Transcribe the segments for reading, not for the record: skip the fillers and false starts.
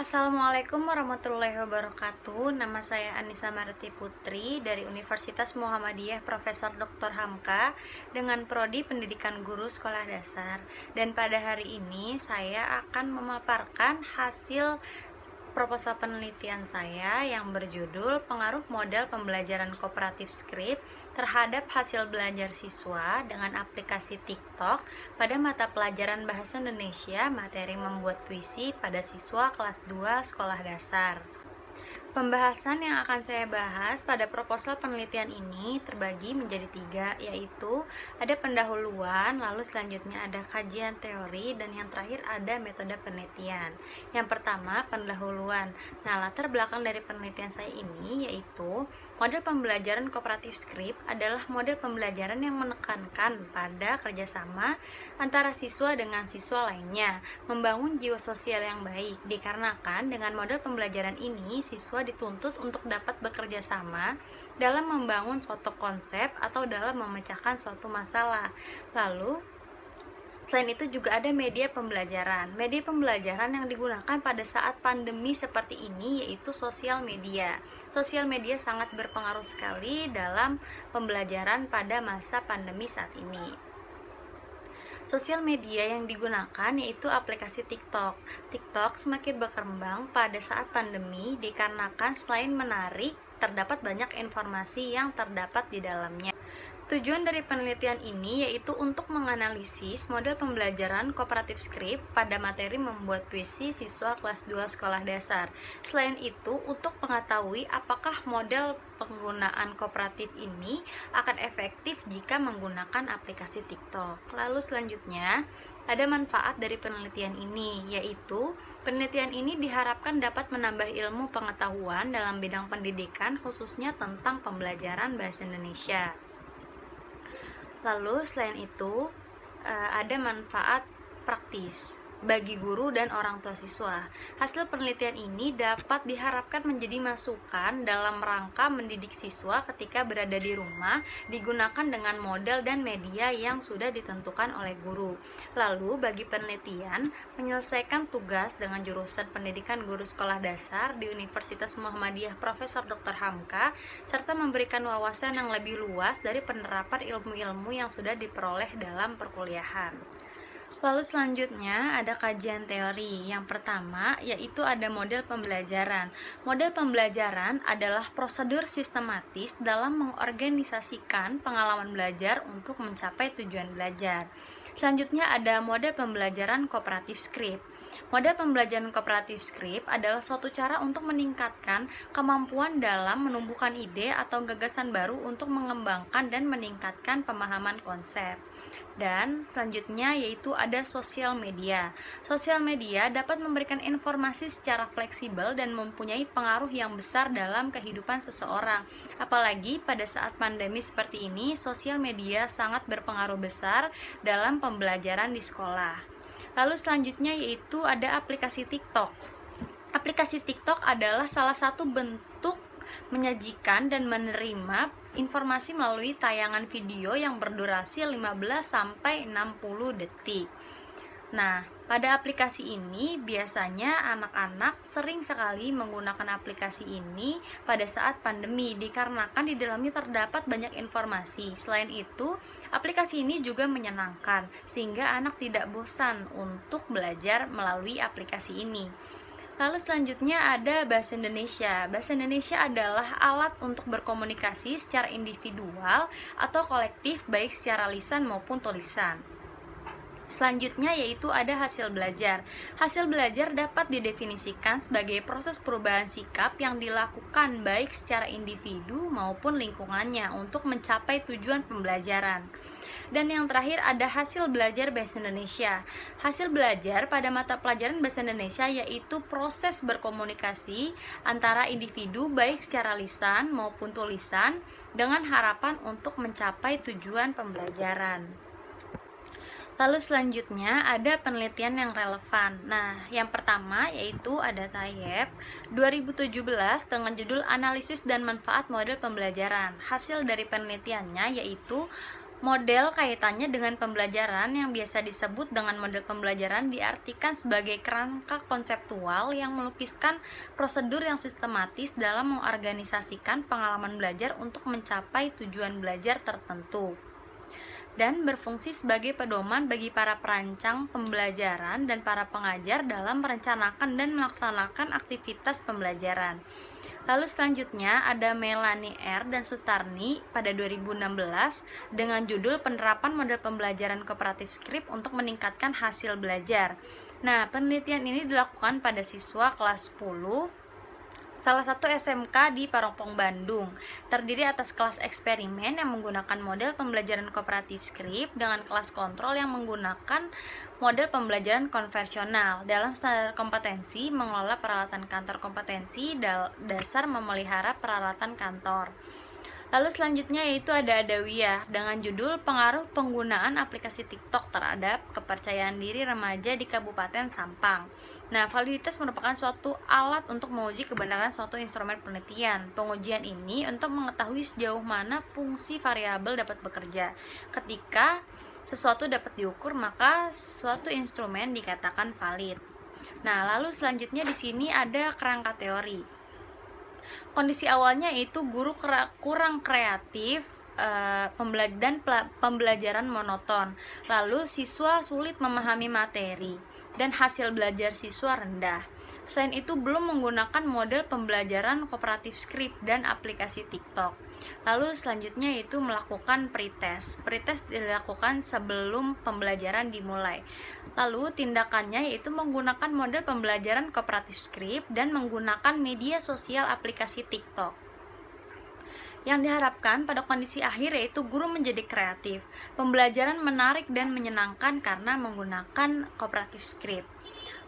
Assalamualaikum warahmatullahi wabarakatuh. Nama saya Anissa Marti Putri dari Universitas Muhammadiyah Profesor Dr. Hamka dengan prodi Pendidikan Guru Sekolah Dasar. Dan pada hari ini saya akan memaparkan hasil proposal penelitian saya yang berjudul Pengaruh Model Pembelajaran Kooperatif Script terhadap hasil belajar siswa dengan aplikasi TikTok pada mata pelajaran Bahasa Indonesia materi membuat puisi pada siswa kelas 2 sekolah dasar. Pembahasan yang akan saya bahas pada proposal penelitian ini terbagi menjadi 3, yaitu ada pendahuluan, lalu selanjutnya ada kajian teori, dan yang terakhir ada metode penelitian. Yang pertama, pendahuluan. Nah, latar belakang dari penelitian saya ini yaitu model pembelajaran kooperatif script adalah model pembelajaran yang menekankan pada kerjasama antara siswa dengan siswa lainnya, membangun jiwa sosial yang baik, dikarenakan dengan model pembelajaran ini siswa dituntut untuk dapat bekerja sama dalam membangun suatu konsep atau dalam memecahkan suatu masalah. Lalu selain itu juga ada media pembelajaran. Media pembelajaran yang digunakan pada saat pandemi seperti ini yaitu sosial media. Sosial media sangat berpengaruh sekali dalam pembelajaran pada masa pandemi saat ini. Sosial media yang digunakan yaitu aplikasi TikTok. TikTok semakin berkembang pada saat pandemi dikarenakan selain menarik, terdapat banyak informasi yang terdapat di dalamnya. Tujuan dari penelitian ini yaitu untuk menganalisis model pembelajaran kooperatif script pada materi membuat puisi siswa kelas 2 sekolah dasar. Selain itu, untuk mengetahui apakah model penggunaan kooperatif ini akan efektif jika menggunakan aplikasi TikTok. Lalu selanjutnya, ada manfaat dari penelitian ini, yaitu penelitian ini diharapkan dapat menambah ilmu pengetahuan dalam bidang pendidikan, khususnya tentang pembelajaran bahasa Indonesia. Lalu selain itu ada manfaat praktis bagi guru dan orang tua siswa. Hasil penelitian ini dapat diharapkan menjadi masukan dalam rangka mendidik siswa ketika berada di rumah, digunakan dengan model dan media yang sudah ditentukan oleh guru. Lalu bagi penelitian, menyelesaikan tugas dengan jurusan Pendidikan Guru Sekolah Dasar di Universitas Muhammadiyah Profesor Dr. Hamka, serta memberikan wawasan yang lebih luas dari penerapan ilmu-ilmu yang sudah diperoleh dalam perkuliahan. Lalu selanjutnya ada kajian teori. Yang pertama yaitu ada model pembelajaran. Model pembelajaran adalah prosedur sistematis dalam mengorganisasikan pengalaman belajar untuk mencapai tujuan belajar. Selanjutnya ada model pembelajaran kooperatif script. Model pembelajaran kooperatif script adalah suatu cara untuk meningkatkan kemampuan dalam menumbuhkan ide atau gagasan baru untuk mengembangkan dan meningkatkan pemahaman konsep. Dan selanjutnya yaitu ada sosial media. Sosial media dapat memberikan informasi secara fleksibel dan mempunyai pengaruh yang besar dalam kehidupan seseorang. Apalagi pada saat pandemi seperti ini, sosial media sangat berpengaruh besar dalam pembelajaran di sekolah. Lalu selanjutnya yaitu ada aplikasi TikTok. Aplikasi TikTok adalah salah satu bentuk menyajikan dan menerima informasi melalui tayangan video yang berdurasi 15-60 detik. Nah, pada aplikasi ini biasanya anak-anak sering sekali menggunakan aplikasi ini pada saat pandemi dikarenakan di dalamnya terdapat banyak informasi. Selain itu, aplikasi ini juga menyenangkan sehingga anak tidak bosan untuk belajar melalui aplikasi ini. Lalu selanjutnya ada bahasa Indonesia. Bahasa Indonesia adalah alat untuk berkomunikasi secara individual atau kolektif baik secara lisan maupun tulisan. Selanjutnya yaitu ada hasil belajar. Hasil belajar dapat didefinisikan sebagai proses perubahan sikap yang dilakukan baik secara individu maupun lingkungannya untuk mencapai tujuan pembelajaran. Dan yang terakhir ada hasil belajar bahasa Indonesia. Hasil belajar pada mata pelajaran bahasa Indonesia yaitu proses berkomunikasi antara individu baik secara lisan maupun tulisan dengan harapan untuk mencapai tujuan pembelajaran. Lalu selanjutnya ada penelitian yang relevan. Nah, yang pertama yaitu ada Tayeb 2017 dengan judul Analisis dan Manfaat Model Pembelajaran. Hasil dari penelitiannya yaitu Model kaitannya dengan pembelajaran yang biasa disebut dengan model pembelajaran diartikan sebagai kerangka konseptual yang melukiskan prosedur yang sistematis dalam mengorganisasikan pengalaman belajar untuk mencapai tujuan belajar tertentu dan berfungsi sebagai pedoman bagi para perancang pembelajaran dan para pengajar dalam merencanakan dan melaksanakan aktivitas pembelajaran. Lalu selanjutnya ada Melanie R. dan Sutarni pada 2016 dengan judul Penerapan Model Pembelajaran Kooperatif Script untuk Meningkatkan Hasil Belajar. Nah, penelitian ini dilakukan pada siswa kelas 10 salah satu SMK di Parongpong, Bandung. Terdiri atas kelas eksperimen yang menggunakan model pembelajaran kooperatif script dengan kelas kontrol yang menggunakan model pembelajaran konvensional. Dalam standar kompetensi, mengelola peralatan kantor kompetensi dasar memelihara peralatan kantor. Lalu selanjutnya yaitu ada Adawiyah dengan judul Pengaruh Penggunaan Aplikasi TikTok Terhadap Kepercayaan Diri Remaja di Kabupaten Sampang. Nah, validitas merupakan suatu alat untuk menguji kebenaran suatu instrumen penelitian. Pengujian ini untuk mengetahui sejauh mana fungsi variabel dapat bekerja. Ketika sesuatu dapat diukur, maka suatu instrumen dikatakan valid. Nah, lalu selanjutnya di sini ada kerangka teori. Kondisi awalnya itu guru kurang kreatif dan pembelajaran monoton. Lalu siswa sulit memahami materi dan hasil belajar siswa rendah. Selain itu belum menggunakan model pembelajaran kooperatif script dan aplikasi TikTok. Lalu selanjutnya itu melakukan pretest. Pretest dilakukan sebelum pembelajaran dimulai. Lalu tindakannya yaitu menggunakan model pembelajaran kooperatif script dan menggunakan media sosial aplikasi TikTok. Yang diharapkan pada kondisi akhir yaitu guru menjadi kreatif. Pembelajaran menarik dan menyenangkan karena menggunakan kooperatif script.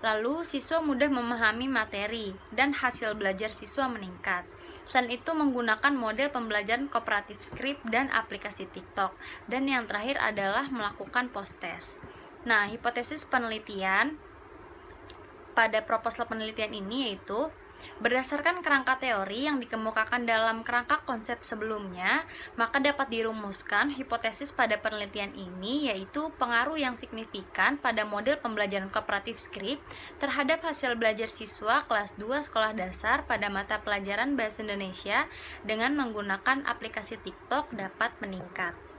Lalu siswa mudah memahami materi dan hasil belajar siswa meningkat. Selain itu menggunakan model pembelajaran kooperatif script dan aplikasi TikTok. Dan yang terakhir adalah melakukan post-test. Nah, hipotesis penelitian pada proposal penelitian ini yaitu berdasarkan kerangka teori yang dikemukakan dalam kerangka konsep sebelumnya, maka dapat dirumuskan hipotesis pada penelitian ini yaitu pengaruh yang signifikan pada model pembelajaran kooperatif script terhadap hasil belajar siswa kelas 2 sekolah dasar pada mata pelajaran Bahasa Indonesia dengan menggunakan aplikasi TikTok dapat meningkat.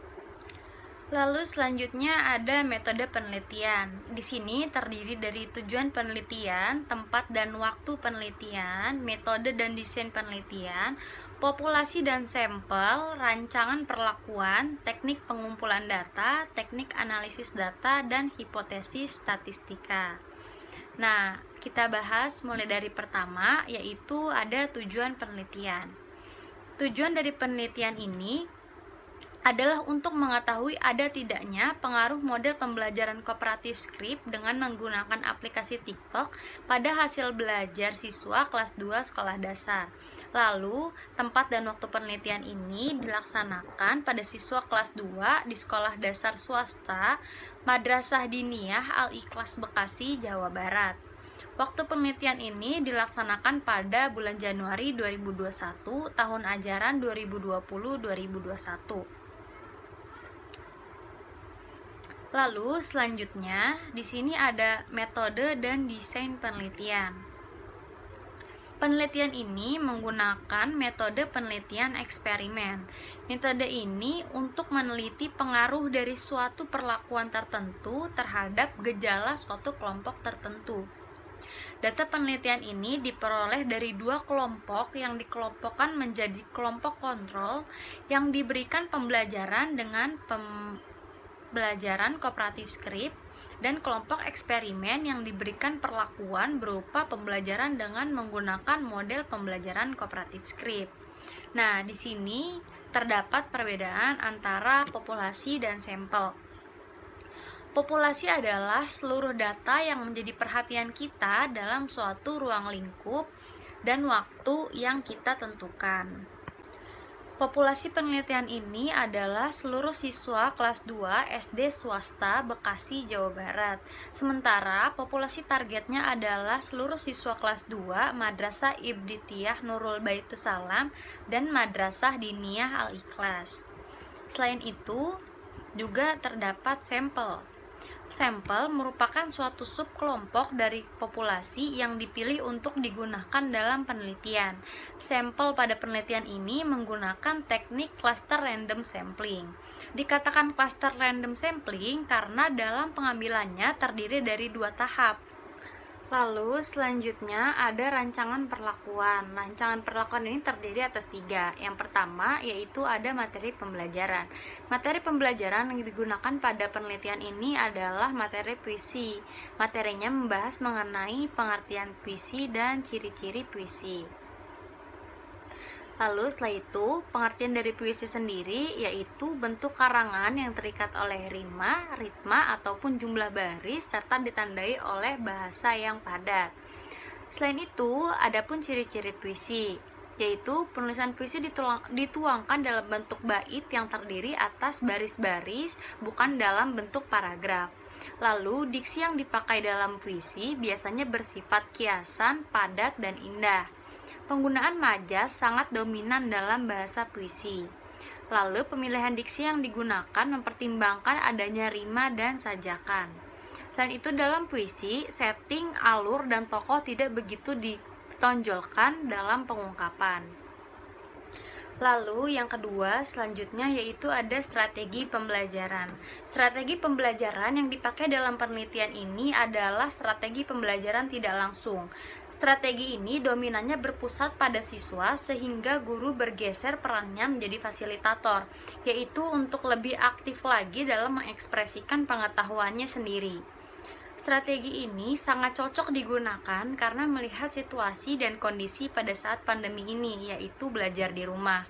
Lalu selanjutnya ada metode penelitian. Di sini terdiri dari tujuan penelitian, tempat dan waktu penelitian, metode dan desain penelitian, populasi dan sampel, rancangan perlakuan, teknik pengumpulan data, teknik analisis data, dan hipotesis statistika. Nah, kita bahas mulai dari pertama, yaitu ada tujuan penelitian. Tujuan dari penelitian ini adalah untuk mengetahui ada tidaknya pengaruh model pembelajaran kooperatif script dengan menggunakan aplikasi TikTok pada hasil belajar siswa kelas 2 sekolah dasar. Lalu, tempat dan waktu penelitian ini dilaksanakan pada siswa kelas 2 di sekolah dasar swasta Madrasah Diniyah Al-Ikhlas Bekasi, Jawa Barat. Waktu penelitian ini dilaksanakan pada bulan Januari 2021, tahun ajaran 2020-2021. Lalu selanjutnya di sini ada metode dan desain penelitian. Penelitian ini menggunakan metode penelitian eksperimen. Metode ini untuk meneliti pengaruh dari suatu perlakuan tertentu terhadap gejala suatu kelompok tertentu. Data penelitian ini diperoleh dari 2 kelompok yang dikelompokkan menjadi kelompok kontrol yang diberikan pembelajaran dengan pembelajaran kooperatif script dan kelompok eksperimen yang diberikan perlakuan berupa pembelajaran dengan menggunakan model pembelajaran kooperatif script. Nah, di sini terdapat perbedaan antara populasi dan sampel. Populasi adalah seluruh data yang menjadi perhatian kita dalam suatu ruang lingkup dan waktu yang kita tentukan. Populasi penelitian ini adalah seluruh siswa kelas 2 SD swasta Bekasi, Jawa Barat. Sementara populasi targetnya adalah seluruh siswa kelas 2 Madrasah Ibtidaiyah Nurul Baitussalam dan Madrasah Diniyah Al-Ikhlas. Selain itu, Juga terdapat sampel. Sampel merupakan suatu subkelompok dari populasi yang dipilih untuk digunakan dalam penelitian. Sampel pada penelitian ini menggunakan teknik cluster random sampling. Dikatakan cluster random sampling karena dalam pengambilannya terdiri dari 2 tahap. Lalu selanjutnya ada rancangan perlakuan. Rancangan perlakuan ini terdiri atas 3. Yang pertama yaitu ada materi pembelajaran. Materi pembelajaran yang digunakan pada penelitian ini adalah materi puisi. Materinya membahas mengenai pengertian puisi dan ciri-ciri puisi. Lalu setelah itu, pengertian dari puisi sendiri yaitu bentuk karangan yang terikat oleh rima, ritma, ataupun jumlah baris serta ditandai oleh bahasa yang padat. Selain itu, ada pun ciri-ciri puisi, yaitu penulisan puisi dituangkan dalam bentuk bait yang terdiri atas baris-baris, bukan dalam bentuk paragraf. Lalu, diksi yang dipakai dalam puisi biasanya bersifat kiasan, padat, dan indah. Penggunaan majas sangat dominan dalam bahasa puisi. Lalu pemilihan diksi yang digunakan mempertimbangkan adanya rima dan sajakan. Selain itu dalam puisi, setting, alur, dan tokoh tidak begitu ditonjolkan dalam pengungkapan. Lalu yang kedua selanjutnya yaitu ada strategi pembelajaran. Strategi pembelajaran yang dipakai dalam penelitian ini adalah strategi pembelajaran tidak langsung. Strategi ini dominannya berpusat pada siswa sehingga guru bergeser perannya menjadi fasilitator, yaitu untuk lebih aktif lagi dalam mengekspresikan pengetahuannya sendiri. Strategi ini sangat cocok digunakan karena melihat situasi dan kondisi pada saat pandemi ini, yaitu belajar di rumah.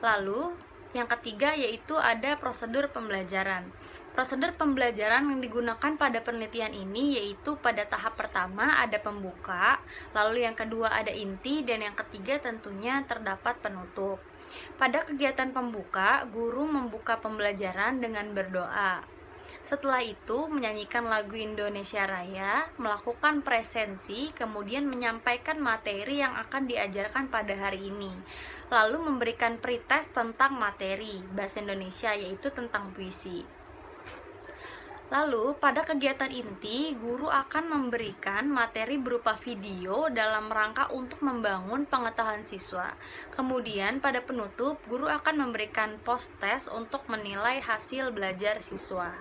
Lalu, yang ketiga yaitu ada prosedur pembelajaran. Prosedur pembelajaran yang digunakan pada penelitian ini yaitu pada tahap pertama ada pembuka, lalu yang kedua ada inti, dan yang ketiga tentunya terdapat penutup. Pada kegiatan pembuka, guru membuka pembelajaran dengan berdoa. Setelah itu, menyanyikan lagu Indonesia Raya, melakukan presensi, kemudian menyampaikan materi yang akan diajarkan pada hari ini. Lalu memberikan pretest tentang materi bahasa Indonesia, yaitu tentang puisi. Lalu, pada kegiatan inti, guru akan memberikan materi berupa video dalam rangka untuk membangun pengetahuan siswa. Kemudian, pada penutup, guru akan memberikan post-test untuk menilai hasil belajar siswa.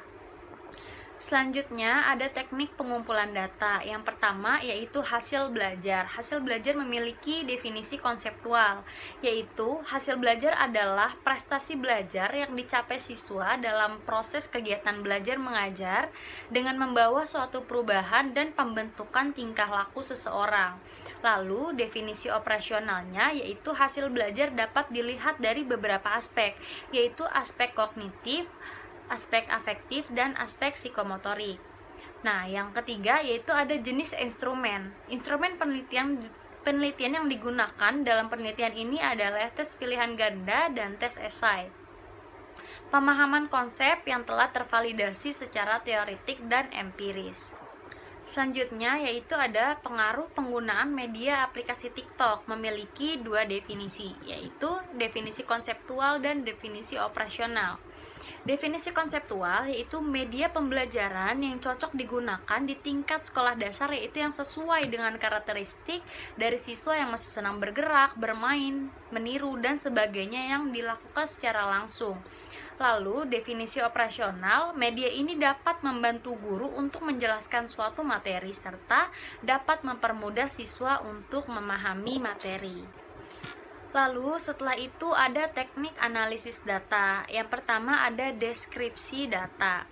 Selanjutnya ada teknik pengumpulan data. Yang pertama yaitu hasil belajar. Hasil belajar memiliki definisi konseptual, yaitu hasil belajar adalah prestasi belajar yang dicapai siswa dalam proses kegiatan belajar mengajar dengan membawa suatu perubahan dan pembentukan tingkah laku seseorang. Lalu definisi operasionalnya yaitu hasil belajar dapat dilihat dari beberapa aspek, yaitu aspek kognitif, aspek afektif, dan aspek psikomotorik. Nah, yang ketiga yaitu ada jenis instrumen. Instrumen penelitian yang digunakan dalam penelitian ini adalah tes pilihan ganda dan tes esai. Pemahaman konsep yang telah tervalidasi secara teoretik dan empiris. Selanjutnya yaitu ada pengaruh penggunaan media aplikasi TikTok, memiliki 2 definisi, yaitu definisi konseptual dan definisi operasional. Definisi konseptual yaitu media pembelajaran yang cocok digunakan di tingkat sekolah dasar, yaitu yang sesuai dengan karakteristik dari siswa yang masih senang bergerak, bermain, meniru, dan sebagainya yang dilakukan secara langsung. Lalu, definisi operasional, media ini dapat membantu guru untuk menjelaskan suatu materi serta dapat mempermudah siswa untuk memahami materi. Lalu setelah itu ada teknik analisis data. Yang pertama ada deskripsi data.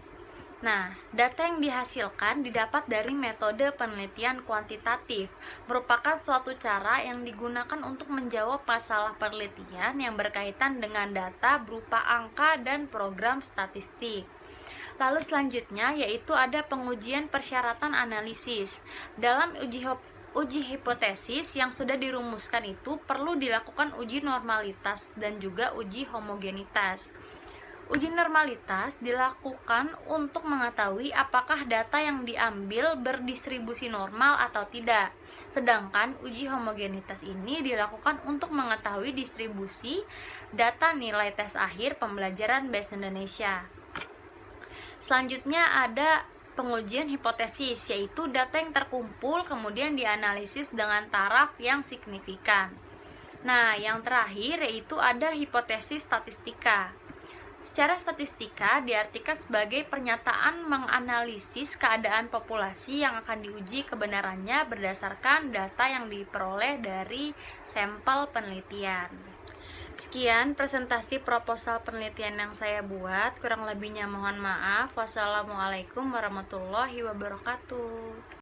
Nah, data yang dihasilkan didapat dari metode penelitian kuantitatif, merupakan suatu cara yang digunakan untuk menjawab masalah penelitian yang berkaitan dengan data berupa angka dan program statistik. Lalu selanjutnya yaitu ada pengujian persyaratan analisis. Dalam uji hipotesis yang sudah dirumuskan itu perlu dilakukan uji normalitas dan juga uji homogenitas. Uji normalitas dilakukan untuk mengetahui apakah data yang diambil berdistribusi normal atau tidak. Sedangkan uji homogenitas ini dilakukan untuk mengetahui distribusi data nilai tes akhir pembelajaran Bahasa Indonesia. Selanjutnya ada pengujian hipotesis, yaitu data yang terkumpul kemudian dianalisis dengan taraf yang signifikan. Nah, yang terakhir yaitu ada hipotesis statistika. Secara statistika diartikan sebagai pernyataan menganalisis keadaan populasi yang akan diuji kebenarannya berdasarkan data yang diperoleh dari sampel penelitian. Sekian presentasi proposal penelitian yang saya buat, kurang lebihnya mohon maaf. Wassalamualaikum warahmatullahi wabarakatuh.